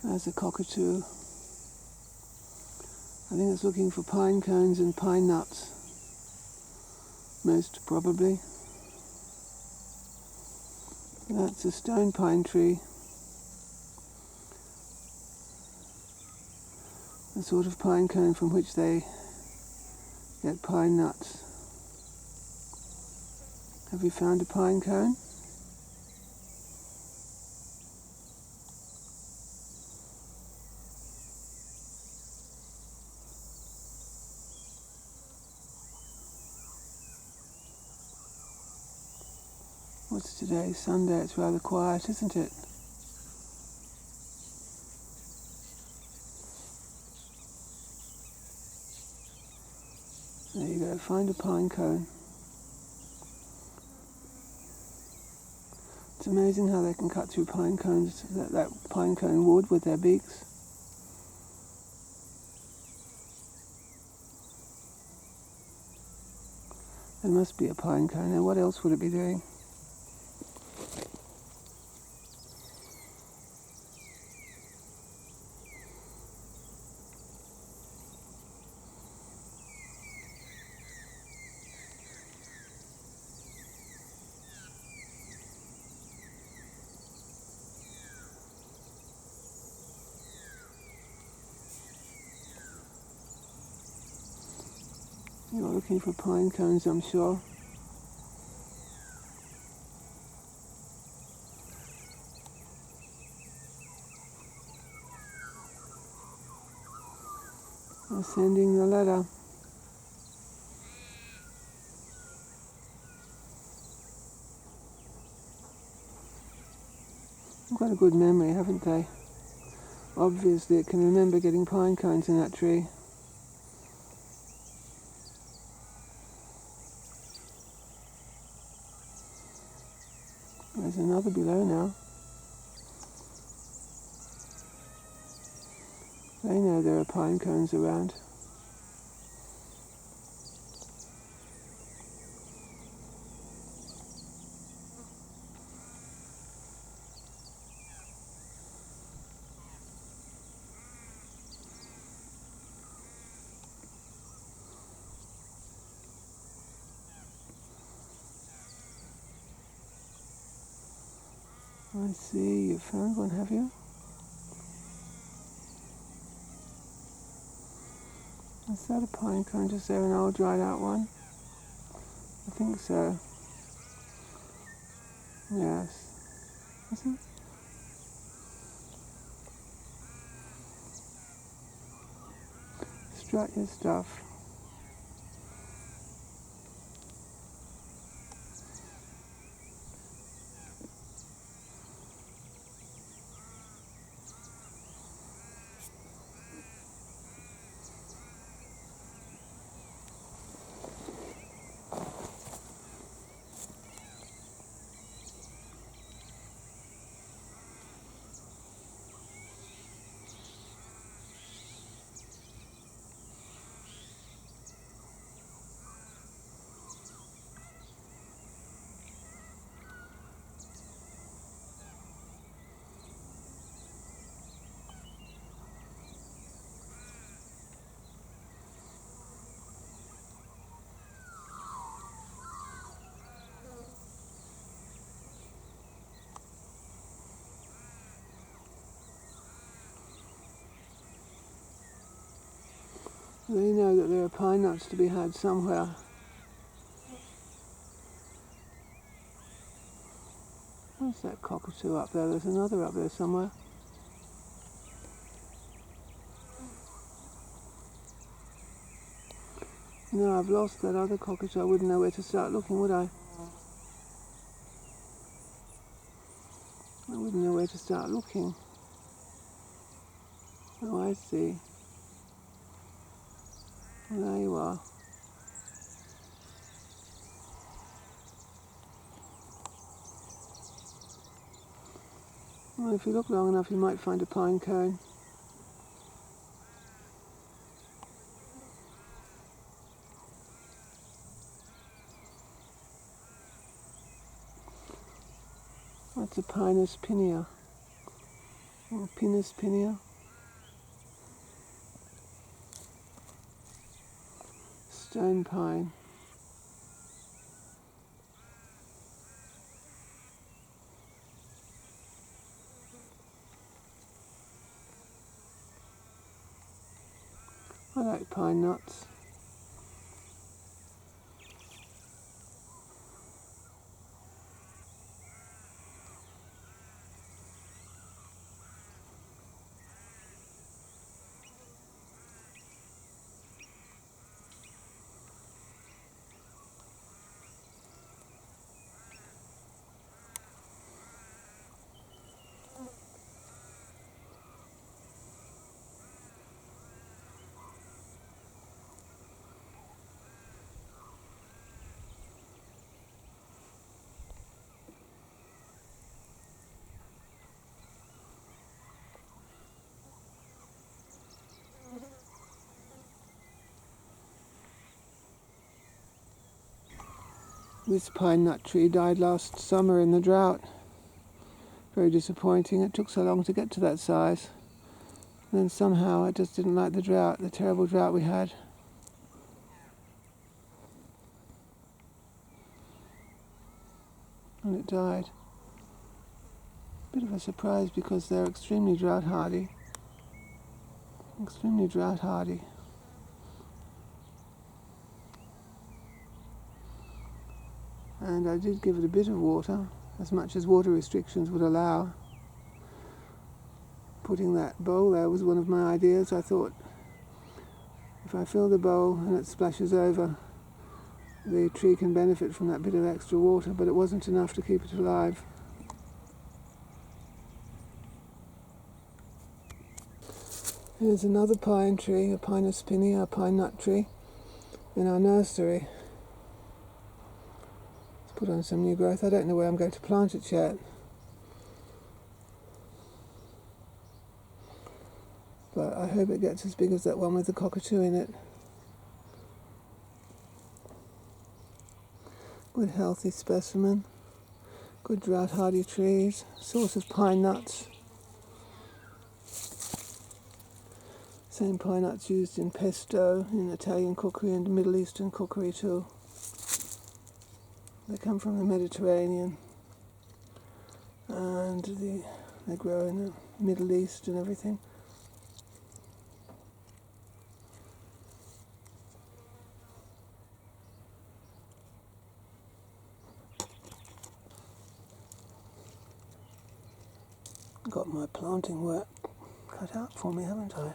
There's a cockatoo. I think it's looking for pine cones and pine nuts, most probably. That's a stone pine tree, the sort of pine cone from which they get pine nuts. Have you found a pine cone? What's today? Sunday. It's rather quiet, isn't it? There you go, find a pine cone. It's amazing how they can cut through pine cones, that pine cone wood with their beaks. There must be a pine cone there. What else would it be doing? You're looking for pine cones, I'm sure. Ascending the ladder. They've got a good memory, haven't they? Obviously it can remember getting pine cones in that tree. There's another below now. They know there are pine cones around. I see, you found one, have you? Is that a pine cone just there, an old dried out one? I think so. Yes. Is it? Strut your stuff. They know that there are pine nuts to be had somewhere. Where's that cockatoo up there? There's another up there somewhere. No, I've lost that other cockatoo. I wouldn't know where to start looking, would I? I wouldn't know where to start looking. Oh, I see. Well, there you are. Well, if you look long enough, you might find a pine cone. That's a Pinus pinea. or Pinus pinea. Stone pine. I like pine nuts. This pine nut tree died last summer in the drought. Very disappointing. It took so long to get to that size. And then somehow it just didn't like the drought, the terrible drought we had. And it died. Bit of a surprise because they're extremely drought hardy. Extremely drought hardy. And I did give it a bit of water, as much as water restrictions would allow. Putting that bowl there was one of my ideas. I thought, if I fill the bowl and it splashes over, the tree can benefit from that bit of extra water, but it wasn't enough to keep it alive. Here's another pine tree, a Pinus pinea, a pine nut tree, in our nursery. Let's put on some new growth. I don't know where I'm going to plant it yet. But I hope it gets as big as that one with the cockatoo in it. Good healthy specimen. Good drought hardy trees. Source of pine nuts. Same pine nuts used in pesto, in Italian cookery and Middle Eastern cookery too. They come from the Mediterranean. And they grow in the Middle East and everything. Got my planting work cut out for me, haven't I?